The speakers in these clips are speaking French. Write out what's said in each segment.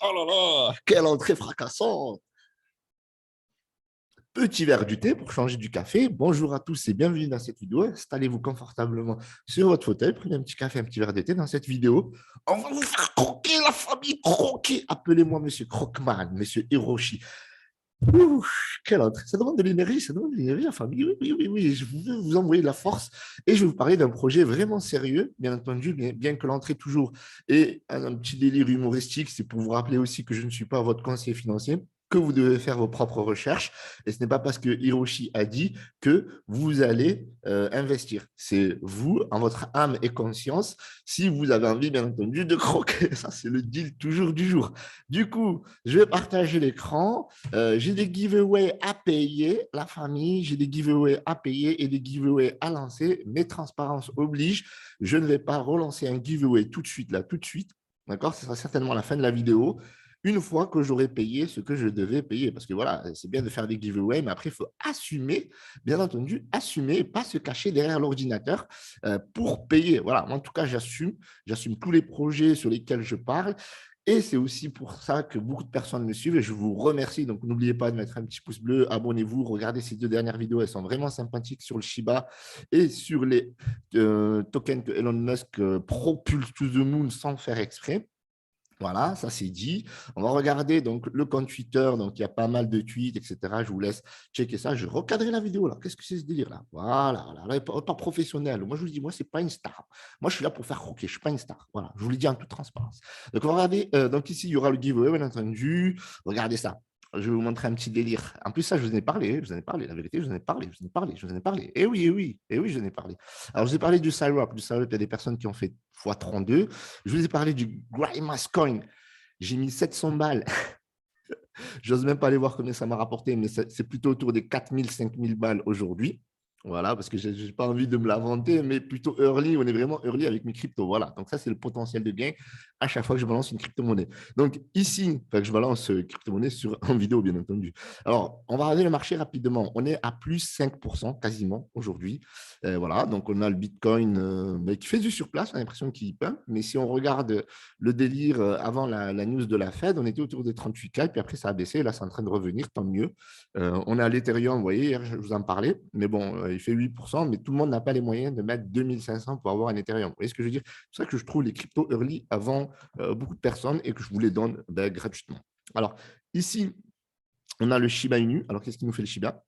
Oh là là, quelle entrée fracassante! Petit verre du thé pour changer du café. Bonjour à tous et bienvenue dans cette vidéo. Installez-vous confortablement sur votre fauteuil. Prenez un petit café, un petit verre de thé. Dans cette vidéo, on va vous faire croquer la famille, croquer. Appelez-moi Monsieur Croqueman, Monsieur Hiroshi. Ouh, quelle entrée. Ça demande de l'énergie, ça demande de l'énergie, la famille. Oui, oui, oui, oui. Je veux vous envoyer de la force et je vais vous parler d'un projet vraiment sérieux, bien entendu, bien que l'entrée toujours est un petit délire humoristique. C'est pour vous rappeler aussi que je ne suis pas votre conseiller financier, que vous devez faire vos propres recherches. Et ce n'est pas parce que Hiroshi a dit que vous allez investir. C'est vous, en votre âme et conscience, si vous avez envie, bien entendu, de croquer. Ça, c'est le deal toujours du jour. Du coup, je vais partager l'écran. J'ai des giveaways à payer, la famille, j'ai des giveaways à payer et des giveaways à lancer. Mais transparence oblige, je ne vais pas relancer un giveaway tout de suite, là, tout de suite. D'accord? Ce sera certainement la fin de la vidéo. Une fois que j'aurai payé ce que je devais payer. Parce que voilà, c'est bien de faire des giveaways, mais après, il faut assumer, bien entendu, assumer et pas se cacher derrière l'ordinateur pour payer. Voilà, en tout cas, j'assume tous les projets sur lesquels je parle. Et c'est aussi pour ça que beaucoup de personnes me suivent et je vous remercie. Donc, n'oubliez pas de mettre un petit pouce bleu, abonnez-vous, regardez ces deux dernières vidéos, elles sont vraiment sympathiques sur le Shiba et sur les tokens que Elon Musk propulse to the moon sans faire exprès. Voilà, ça c'est dit. On va regarder donc le compte Twitter, donc il y a pas mal de tweets, etc. Je vous laisse checker ça. Je vais recadrer la vidéo là. Qu'est-ce que c'est ce délire là? Voilà, voilà. Là, pas professionnel. Moi, je vous dis, moi, c'est pas une star. Moi, je suis là pour faire croquer. Je suis pas une star. Voilà, je vous le dis en toute transparence. Donc, on va regarder. Donc, ici, il y aura le giveaway, bien entendu. Regardez ça. Je vais vous montrer un petit délire. En plus, ça, je vous en ai parlé. Je vous en ai parlé. La vérité, je vous en ai parlé. Je vous en ai parlé. Je vous en ai parlé. Eh oui, eh oui. Eh oui, je vous en ai parlé. Alors, je vous ai parlé du Cyrop. Du Cyrop, il y a des personnes qui ont fait x32. Je vous ai parlé du Grimace Coin. J'ai mis 700 balles. J'ose même pas aller voir combien ça m'a rapporté, mais c'est plutôt autour des 4000, 5000 balles aujourd'hui. Voilà, parce que je n'ai pas envie de me la vanter, mais plutôt early. On est vraiment early avec mes cryptos. Voilà. Donc, ça, c'est le potentiel de gain à chaque fois que je balance une crypto-monnaie. Donc, ici, que je balance crypto-monnaie en vidéo, bien entendu. Alors, on va regarder le marché rapidement. On est à plus 5% quasiment aujourd'hui. Voilà. Donc, on a le Bitcoin qui fait du surplace. On a l'impression qu'il pump. Mais si on regarde le délire avant la news de la Fed, on était autour des 38K. Puis après, ça a baissé. Là, c'est en train de revenir. Tant mieux. On est à l'Ethereum, vous voyez, hier, je vous en parlais, mais bon, il fait 8%, mais tout le monde n'a pas les moyens de mettre 2500 pour avoir un Ethereum. Vous voyez ce que je veux dire? C'est pour ça que je trouve les cryptos early avant beaucoup de personnes et que je vous les donne gratuitement. Alors, ici, on a le Shiba Inu. Alors, qu'est-ce qui nous fait le Shiba?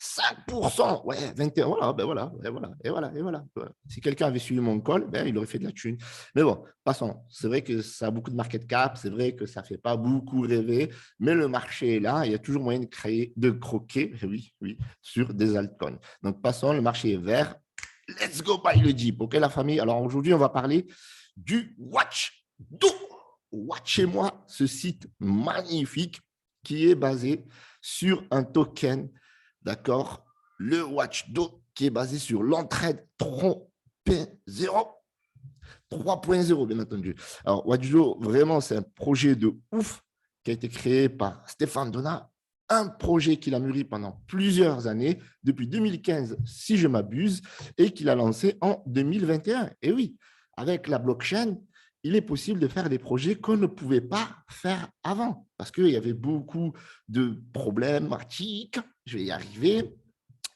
5%, ouais, 21, voilà, ben voilà, et voilà, et voilà, et voilà. Si quelqu'un avait suivi mon call, ben, il aurait fait de la thune. Mais bon, passons. C'est vrai que ça a beaucoup de market cap, c'est vrai que ça ne fait pas beaucoup rêver, mais le marché est là, il y a toujours moyen de créer, de croquer, oui, oui, sur des altcoins. Donc, passons, le marché est vert. Let's go buy le Jeep, ok, la famille? Alors, aujourd'hui, on va parler du Watchdo. Watchez-moi ce site magnifique qui est basé sur un token, d'accord, le Watchdo qui est basé sur l'entraide 3.0. 3.0, bien entendu. Alors, Watchdo, vraiment, c'est un projet de ouf qui a été créé par Stéphane Donat, un projet qu'il a mûri pendant plusieurs années, depuis 2015, si je m'abuse, et qu'il a lancé en 2021. Et oui, avec la blockchain, il est possible de faire des projets qu'on ne pouvait pas faire avant, parce qu'il y avait beaucoup de problématiques, je vais y arriver,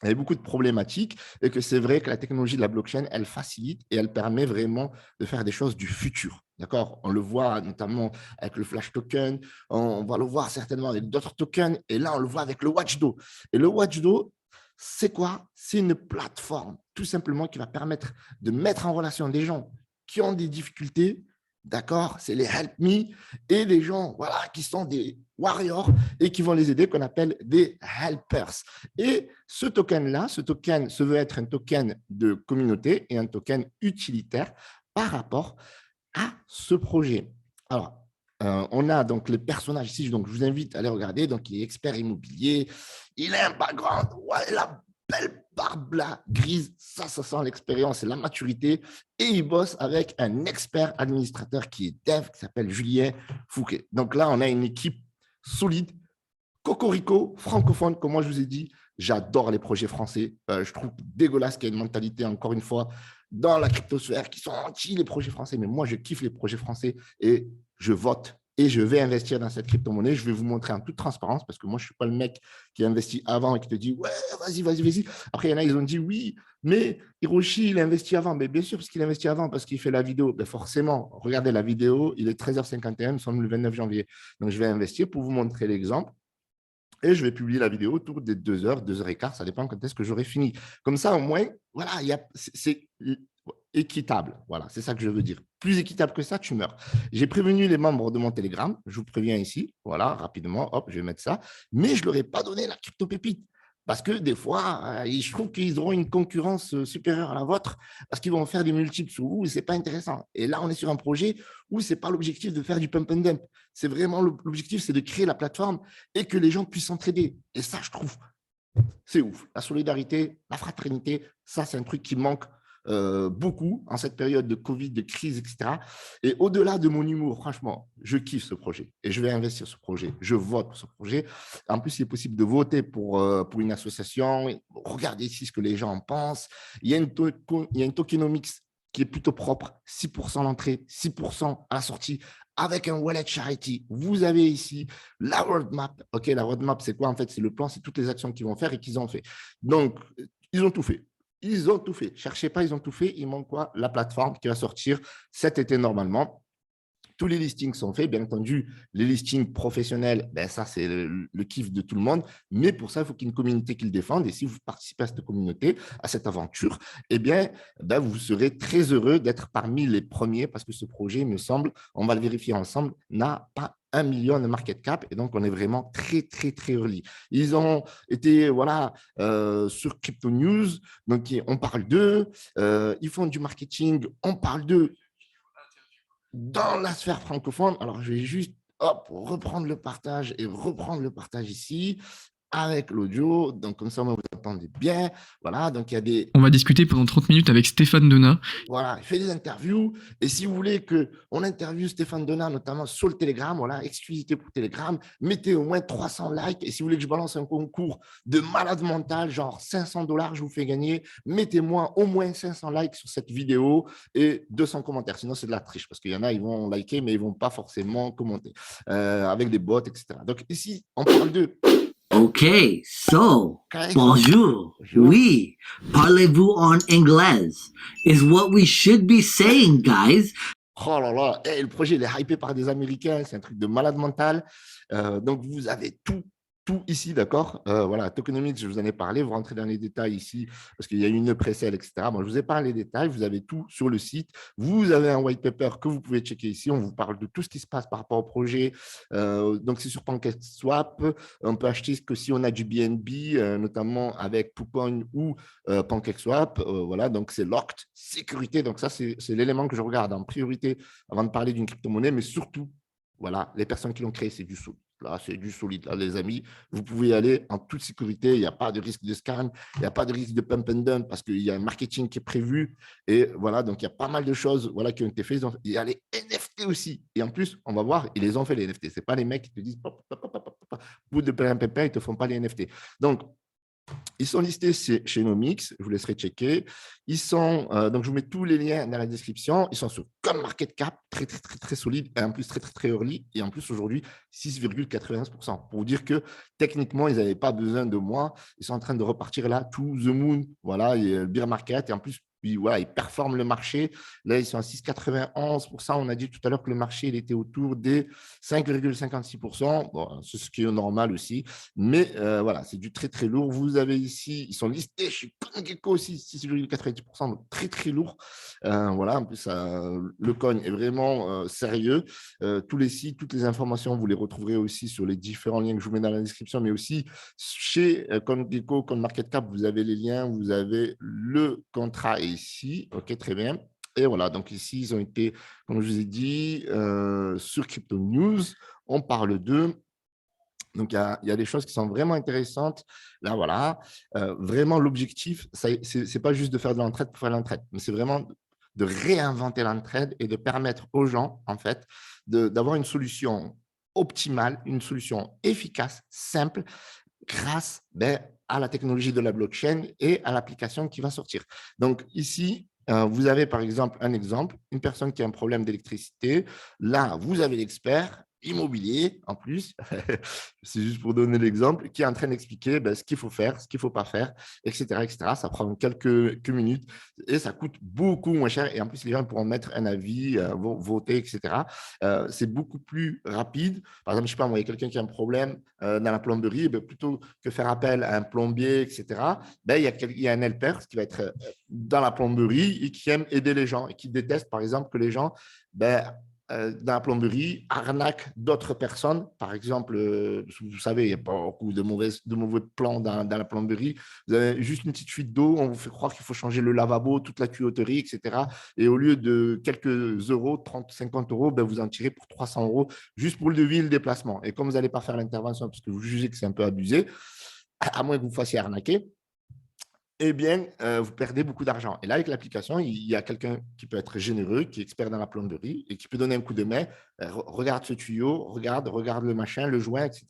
il y a beaucoup de problématiques et que c'est vrai que la technologie de la blockchain, elle facilite et elle permet vraiment de faire des choses du futur. D'accord? On le voit notamment avec le Flash Token, on va le voir certainement avec d'autres tokens et là, on le voit avec le Watchdo. Et le Watchdo, c'est quoi? C'est une plateforme tout simplement qui va permettre de mettre en relation des gens qui ont des difficultés. D'accord? C'est les help me et les gens voilà, qui sont des warriors et qui vont les aider, qu'on appelle des helpers. Et ce token-là, ce token se veut être un token de communauté et un token utilitaire par rapport à ce projet. Alors, on a donc les personnages ici, donc je vous invite à aller regarder. Donc, il est expert immobilier, il a un background, ouais, la belle barbe là, grise, ça sent l'expérience et la maturité. Et il bosse avec un expert administrateur qui est dev, qui s'appelle Julien Fouquet. Donc là, on a une équipe solide, cocorico, francophone, comme moi je vous ai dit. J'adore les projets français. Je trouve dégueulasse qu'il y ait une mentalité, encore une fois, dans la cryptosphère qui sont anti les projets français. Mais moi, je kiffe les projets français et je vote et je vais investir dans cette crypto-monnaie. Je vais vous montrer en toute transparence parce que moi, je ne suis pas le mec qui a investi avant et qui te dit « Ouais, vas-y, vas-y, vas-y ». Après, il y en a, ils ont dit « Oui, mais Hiroshi, il a investi avant ». Mais bien sûr, parce qu'il a investi avant, parce qu'il fait la vidéo. Ben forcément, regardez la vidéo, il est 13h51, nous sommes le 29 janvier. Donc, je vais investir pour vous montrer l'exemple. Et je vais publier la vidéo autour des 2 heures, 2 heures et quart, ça dépend quand est-ce que j'aurai fini. Comme ça, au moins, voilà, c'est équitable. Voilà, c'est ça que je veux dire. Plus équitable que ça, tu meurs. J'ai prévenu les membres de mon Telegram, je vous préviens ici, voilà, rapidement, hop, je vais mettre ça, mais je ne leur ai pas donné la crypto-pépite. Parce que des fois, je trouve qu'ils auront une concurrence supérieure à la vôtre parce qu'ils vont faire des multiples sur vous et ce n'est pas intéressant. Et là, on est sur un projet où ce n'est pas l'objectif de faire du pump and dump. C'est vraiment l'objectif, c'est de créer la plateforme et que les gens puissent s'entraider. Et ça, je trouve, c'est ouf. La solidarité, la fraternité, ça, c'est un truc qui manque beaucoup en cette période de Covid, de crise, etc. Et au-delà de mon humour, franchement, je kiffe ce projet et je vais investir ce projet. Je vote pour ce projet. En plus, il est possible de voter pour une association. Regardez ici ce que les gens en pensent. Il y a une tokenomics qui est plutôt propre, 6% à l'entrée, 6% à la sortie, avec un wallet charity. Vous avez ici la roadmap. OK, la roadmap, c'est quoi en fait? C'est le plan, c'est toutes les actions qu'ils vont faire et qu'ils ont fait. Donc, ils ont tout fait. Ils ont tout fait. Cherchez pas, ils ont tout fait. Il manque quoi? La plateforme qui va sortir cet été normalement. Tous les listings sont faits. Bien entendu, les listings professionnels, ben ça, c'est le kiff de tout le monde. Mais pour ça, il faut qu'il y ait une communauté qui le défende. Et si vous participez à cette communauté, à cette aventure, eh bien, ben, vous serez très heureux d'être parmi les premiers parce que ce projet, il me semble, on va le vérifier ensemble, n'a pas 1 million de market cap. Et donc, on est vraiment très, très, très early. Ils ont été voilà, sur Crypto News. Donc, on parle d'eux. Ils font du marketing. On parle d'eux dans la sphère francophone. Alors, je vais juste hop, reprendre le partage et reprendre le partage ici avec l'audio. Donc, comme ça, vous entendez bien. Voilà, donc il y a des… On va discuter pendant 30 minutes avec Stéphane Donat. Voilà, il fait des interviews. Et si vous voulez qu'on interviewe Stéphane Donat, notamment sur le Telegram, voilà, exclusivité pour Telegram, mettez au moins 300 likes. Et si vous voulez que je balance un concours de malade mental, genre 500 $, je vous fais gagner, mettez-moi au moins 500 likes sur cette vidéo et 200 commentaires. Sinon, c'est de la triche parce qu'il y en a, ils vont liker, mais ils ne vont pas forcément commenter avec des bots, etc. Donc ici, on parle de… Okay, so Okay. bonjour. Bonjour. Oui, parlez-vous en anglais? Is what we should be saying, guys. Oh là là, hey, le projet il est hypé par des Américains, c'est un truc de malade mental. Donc vous avez tout ici, d'accord. Voilà, tokenomics, je vous en ai parlé. Vous rentrez dans les détails ici parce qu'il y a une pré-sale, etc. Bon, je vous ai parlé des détails. Vous avez tout sur le site. Vous avez un white paper que vous pouvez checker ici. On vous parle de tout ce qui se passe par rapport au projet. Donc, c'est sur PancakeSwap. On peut acheter que si on a du BNB, notamment avec Poucoin ou PancakeSwap. Voilà, donc c'est locked, sécurité. Donc, ça, c'est l'élément que je regarde en priorité avant de parler d'une crypto-monnaie, mais surtout, voilà, les personnes qui l'ont créé, c'est du solide. Là, c'est du solide, là, les amis. Vous pouvez y aller en toute sécurité. Il n'y a pas de risque de scam, il n'y a pas de risque de pump and dump parce qu'il y a un marketing qui est prévu. Et voilà, donc il y a pas mal de choses voilà, qui ont été faites. Il y a les NFT aussi. Et en plus, on va voir, ils les ont fait, les NFT. Ce n'est pas les mecs qui te disent, bout de plein pépin, ils ne te font pas les NFT. Donc, ils sont listés chez Nomix, je vous laisserai checker. Ils sont, donc je vous mets tous les liens dans la description. Ils sont sur CoinMarketCap, très, très, très, très solide, et en plus très, très, très early, et en plus aujourd'hui 6,91%. Pour vous dire que techniquement, ils n'avaient pas besoin de moi. Ils sont en train de repartir là, to the moon, voilà, et le bear market, et en plus, voilà, ils performent le marché. Là, ils sont à 6,91%. On a dit tout à l'heure que le marché il était autour des 5,56%. Bon, c'est ce qui est normal aussi. Mais voilà, c'est du très, très lourd. Vous avez ici, ils sont listés chez CoinGecko aussi, 6,90%, donc très, très lourd. Voilà, en plus, le coin est vraiment sérieux. Tous les sites, toutes les informations, vous les retrouverez aussi sur les différents liens que je vous mets dans la description, mais aussi chez CoinGecko, CoinMarketCap, vous avez les liens, vous avez le contrat ici. OK, très bien. Et voilà, donc ici, ils ont été, comme je vous ai dit, sur Crypto News. On parle d'eux. Donc, il y a des choses qui sont vraiment intéressantes. Là, voilà, vraiment, l'objectif, ce n'est pas juste de faire de l'entraide pour faire de l'entraide, mais c'est vraiment de réinventer l'entraide et de permettre aux gens, en fait, d'avoir une solution optimale, une solution efficace, simple, grâce à la technologie de la blockchain et à l'application qui va sortir. Donc, ici, vous avez par exemple un exemple, une personne qui a un problème d'électricité. Là, vous avez l'expert. immobilier en plus, c'est juste pour donner l'exemple, qui est en train d'expliquer ce qu'il faut faire, ce qu'il ne faut pas faire, etc., etc. Ça prend quelques minutes et ça coûte beaucoup moins cher. Et en plus, les gens pourront mettre un avis, voter, etc. C'est beaucoup plus rapide. Par exemple, je ne sais pas, moi, il y a quelqu'un qui a un problème dans la plomberie, plutôt que faire appel à un plombier, etc., il y a un helper qui va être dans la plomberie et qui aime aider les gens et qui déteste, par exemple, que les gens dans la plomberie arnaquent d'autres personnes. Par exemple, vous savez, il y a beaucoup de mauvais plans dans la plomberie. Vous avez juste une petite fuite d'eau, on vous fait croire qu'il faut changer le lavabo, toute la tuyauterie, etc. Et au lieu de quelques euros, 30, 50 euros, vous en tirez pour 300 euros juste pour le devis et le déplacement. Et comme vous n'allez pas faire l'intervention parce que vous jugez que c'est un peu abusé, à moins que vous fassiez arnaquer, eh bien, vous perdez beaucoup d'argent. Et là, avec l'application, il y a quelqu'un qui peut être généreux, qui est expert dans la plomberie et qui peut donner un coup de main. Regarde ce tuyau, regarde le machin, le joint, etc.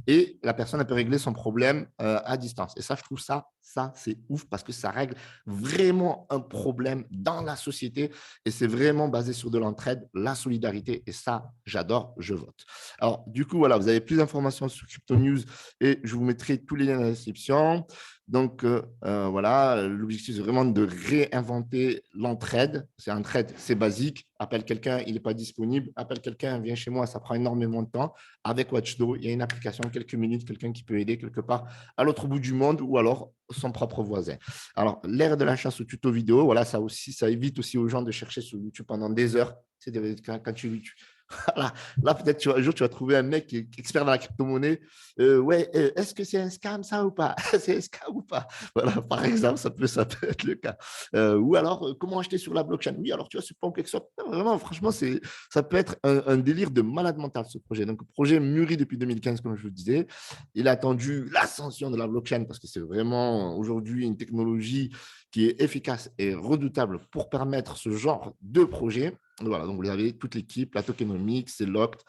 Et la personne elle peut régler son problème à distance. Et ça, je trouve ça c'est ouf parce que ça règle vraiment un problème dans la société et c'est vraiment basé sur de l'entraide, la solidarité. Et ça, j'adore, je vote. Alors, du coup, voilà, vous avez plus d'informations sur Crypto News et je vous mettrai tous les liens dans la description. Donc, voilà, l'objectif, c'est vraiment de réinventer l'entraide. C'est entraide, c'est basique. Appelle quelqu'un, il n'est pas disponible. Appelle quelqu'un, viens chez moi, ça prend énormément de temps. Avec Watchdo, il y a une application, quelques minutes, quelqu'un qui peut aider quelque part à l'autre bout du monde ou alors son propre voisin. Alors, l'ère de la chasse au tuto vidéo, voilà, ça évite aussi aux gens de chercher sur YouTube pendant des heures. C'est quand tu là, peut-être un jour, tu vas trouver un mec qui est expert dans la crypto-monnaie. Est-ce que c'est un scam, ça, ou pas? C'est un scam ou pas? Voilà, par exemple, ça peut être le cas. Ou alors, comment acheter sur la blockchain? Oui, alors, tu vois, c'est pas quelque chose. Vraiment, franchement, ça peut être un délire de malade mental, ce projet. Donc, le projet mûri depuis 2015, comme je vous disais. Il a attendu l'ascension de la blockchain parce que c'est vraiment aujourd'hui une technologie qui est efficace et redoutable pour permettre ce genre de projet. Voilà, donc vous avez toute l'équipe, la tokenomics, c'est locked.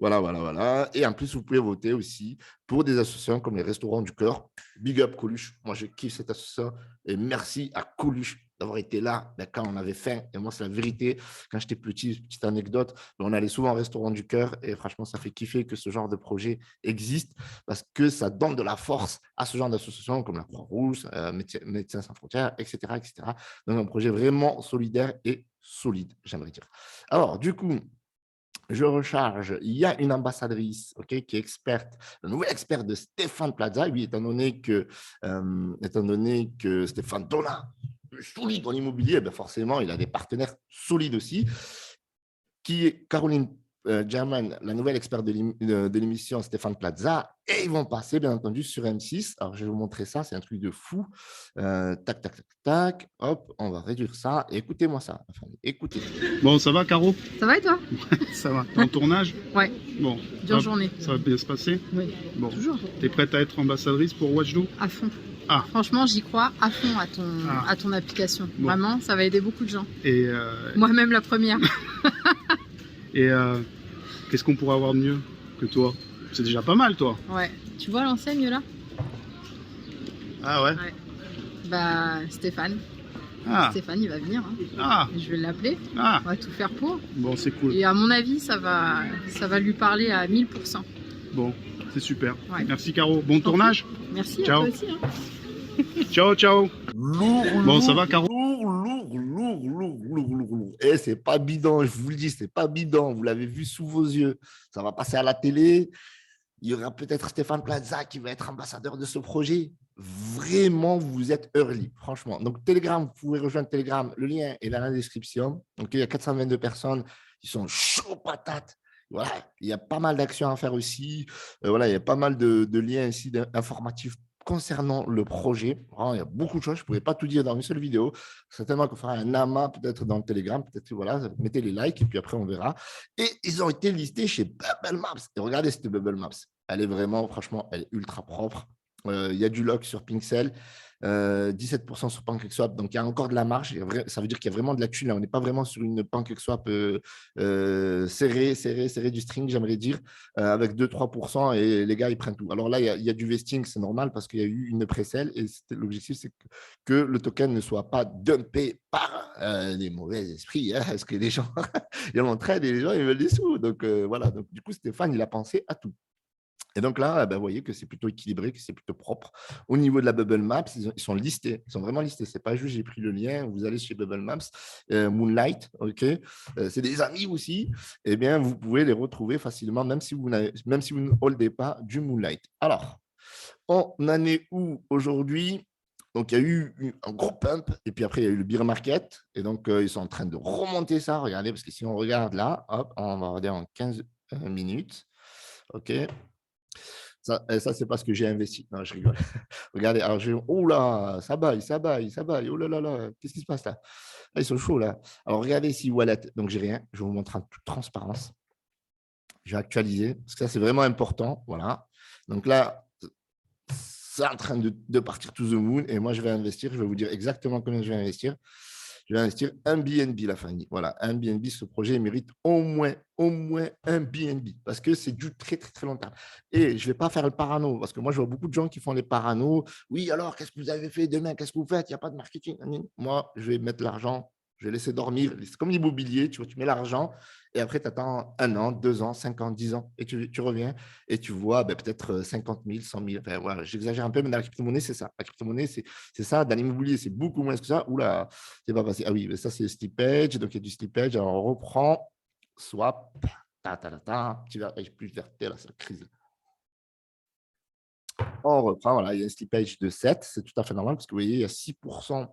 Voilà. Et en plus, vous pouvez voter aussi pour des associations comme les Restaurants du Cœur. Big up Coluche. Moi, je kiffe cette association. Et merci à Coluche d'avoir été là quand on avait faim. Et moi, c'est la vérité. Quand j'étais petit, petite anecdote, on allait souvent au Restaurant du Cœur. Et franchement, ça fait kiffer que ce genre de projet existe parce que ça donne de la force à ce genre d'associations comme la Croix-Rouge, Médecins sans frontières, etc., etc. Donc, un projet vraiment solidaire et solide, j'aimerais dire. Alors, du coup, je recharge. Il y a une ambassadrice qui est experte, la nouvelle experte de Stéphane Plaza. Oui, étant donné que Stéphane Donat est solide dans l'immobilier, forcément, il a des partenaires solides aussi, qui est Caroline German, la nouvelle experte de l'émission Stéphane Plaza. Et ils vont passer, bien entendu, sur M6. Alors, je vais vous montrer ça. C'est un truc de fou. Tac. Hop, on va réduire ça. Et écoutez-moi ça. Enfin, écoutez. Bon, ça va, Caro? Ça va et toi? Ça va. T'es en tournage? Ouais. Bon. Dure journée. Ça va bien se passer? Oui. Bon. Toujours. T'es prête à être ambassadrice pour Watchdo? À fond. Ah. Franchement, j'y crois à fond à ton application. Bon. Vraiment, ça va aider beaucoup de gens. Et moi-même la première. Et qu'est-ce qu'on pourrait avoir de mieux que toi? C'est déjà pas mal, toi. Ouais. Tu vois l'enseigne là? Ah ouais? Stéphane. Ah. Stéphane, il va venir. Hein. Ah. Je vais l'appeler. Ah. On va tout faire pour. Bon, c'est cool. Et à mon avis, ça va lui parler à 1000%. Bon, c'est super. Ouais. Merci, Caro. Bon tournage. Merci. Ciao. À toi aussi. Hein. Ciao. Lourd, ça va, Caro? Lourd. Et c'est pas bidon, je vous le dis, c'est pas bidon. Vous l'avez vu sous vos yeux. Ça va passer à la télé. Il y aura peut-être Stéphane Plaza qui va être ambassadeur de ce projet. Vraiment, vous êtes early, franchement. Donc, Telegram, vous pouvez rejoindre Telegram. Le lien est dans la description. Donc, il y a 422 personnes qui sont chauds patates. Voilà, il y a pas mal d'actions à faire aussi. Voilà, il y a pas mal de liens ici informatifs concernant le projet. Vraiment, il y a beaucoup de choses. Je ne pourrais pas tout dire dans une seule vidéo. Certainement qu'on fera un amas peut-être dans le Telegram. Peut-être, voilà, mettez les likes et puis après, on verra. Et ils ont été listés chez Bubble Maps. Et regardez cette Bubble Maps. Elle est vraiment, franchement, elle est ultra propre. Il y a du lock sur Pixel. 17% sur PancakeSwap. Donc, il y a encore de la marge. Ça veut dire qu'il y a vraiment de la thune. Là, on n'est pas vraiment sur une PancakeSwap serrée du string, j'aimerais dire, avec 2-3%. Et les gars, ils prennent tout. Alors là, il y a du vesting, c'est normal parce qu'il y a eu une pré-sale. Et l'objectif, c'est que le token ne soit pas dumpé par les mauvais esprits. Hein, parce que les gens, ils l'entraînent et les gens, ils veulent des sous. Donc, voilà. Donc, du coup, Stéphane, il a pensé à tout. Et donc là, vous voyez que c'est plutôt équilibré, que c'est plutôt propre. Au niveau de la Bubble Maps, ils sont listés. Ils sont vraiment listés. Ce n'est pas juste, j'ai pris le lien, vous allez chez Bubble Maps, Moonlight, OK, c'est des amis aussi. Eh bien, vous pouvez les retrouver facilement, même si vous ne holdez pas du Moonlight. Alors, on en est où aujourd'hui? Donc, il y a eu un gros pump, et puis après, il y a eu le bear market. Et donc, ils sont en train de remonter ça. Regardez, parce que si on regarde là, hop, on va regarder en 15 minutes. OK. Ça, c'est parce que j'ai investi. Non, je rigole. Regardez, alors oh là, ça baille, ça baille, ça baille. Oh là là là, qu'est-ce qui se passe là? Là, ils sont chauds là. Alors, regardez ici, wallet. Donc, j'ai rien. Je vais vous montrer en toute transparence. Je vais actualiser, parce que ça, c'est vraiment important. Voilà. Donc là, c'est en train de partir to the moon. Et moi, je vais investir. Je vais vous dire exactement combien je vais investir. Je vais investir un BNB, la famille. Voilà, un BNB, ce projet mérite au moins un BNB parce que c'est du très, très, très long terme. Et je ne vais pas faire le parano parce que moi, je vois beaucoup de gens qui font les paranos. Oui, alors, qu'est-ce que vous avez fait demain? Qu'est-ce que vous faites? Il n'y a pas de marketing. Moi, je vais mettre l'argent, je vais laisser dormir. C'est comme l'immobilier, tu vois, tu mets l'argent et après, tu attends 1 an, 2 ans, 5 ans, 10 ans et tu reviens et tu vois peut-être 50 000, 100 000. Enfin, voilà, j'exagère un peu, mais dans la crypto-monnaie, c'est ça. La crypto-monnaie, c'est ça. Dans l'immobilier, c'est beaucoup moins que ça. Oula, c'est pas passé. Ah oui, mais ça, c'est le slippage. Donc, il y a du slippage. Alors, on reprend. Swap. Tu vas plus verte là, ça crise. On reprend. Voilà, il y a un slippage de 7. C'est tout à fait normal parce que vous voyez, il y a 6%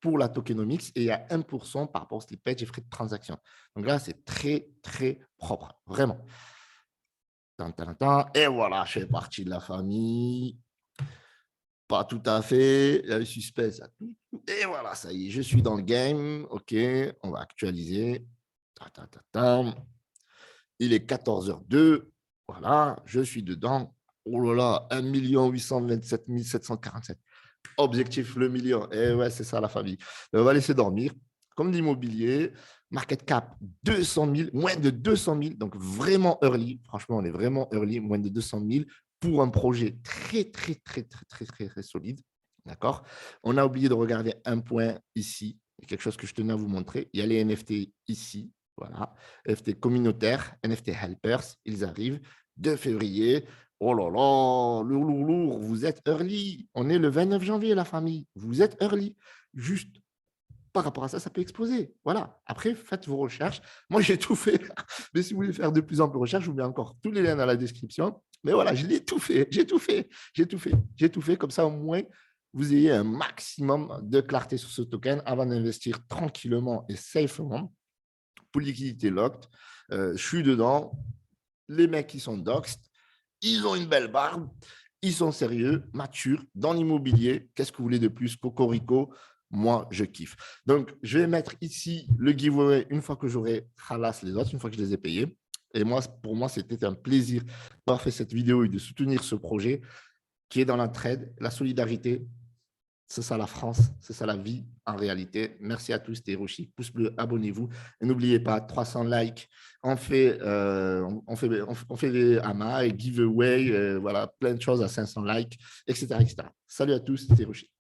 pour la tokenomics et il y a 1% par rapport au slippage et frais de transaction. Donc là, c'est très, très propre. Vraiment. Et voilà, je fais partie de la famille. Pas tout à fait. Il y a le suspense. Et voilà, ça y est, je suis dans le game. OK, on va actualiser. Il est 14h02. Voilà, je suis dedans. Oh là là, 1 827 747. Objectif le million. Et ouais, c'est ça la famille. On va laisser dormir. Comme l'immobilier, market cap 200 000, moins de 200 000. Donc vraiment early. Franchement, on est vraiment early, moins de 200 000 pour un projet très, très, très, très, très, très, très solide. D'accord? On a oublié de regarder un point ici. Quelque chose que je tenais à vous montrer. Il y a les NFT ici. Voilà. NFT communautaire, NFT helpers. Ils arrivent 2 février. Oh là là, lourd, vous êtes early. On est le 29 janvier, la famille. Vous êtes early. Juste par rapport à ça, ça peut exploser. Voilà. Après, faites vos recherches. Moi, j'ai tout fait. Mais si vous voulez faire de plus en plus de recherches, je vous mets encore tous les liens dans la description. Mais voilà, je l'ai tout fait. J'ai tout fait. Comme ça, au moins, vous ayez un maximum de clarté sur ce token avant d'investir tranquillement et safement. Pour liquidité locked. Je suis dedans. Les mecs qui sont doxed, ils ont une belle barbe, ils sont sérieux, matures, dans l'immobilier. Qu'est-ce que vous voulez de plus? Cocorico, moi, je kiffe. Donc, je vais mettre ici le giveaway une fois que j'aurai halas les autres, une fois que je les ai payés. Et moi, pour moi, c'était un plaisir d'avoir fait cette vidéo et de soutenir ce projet qui est dans la trade, la solidarité. C'est ça la France, c'est ça la vie en réalité. Merci à tous, c'était Hiroshi. Pouce bleu, abonnez-vous. Et n'oubliez pas, 300 likes, on fait des amas et giveaway, voilà, plein de choses à 500 likes, etc. Salut à tous, c'était Hiroshi.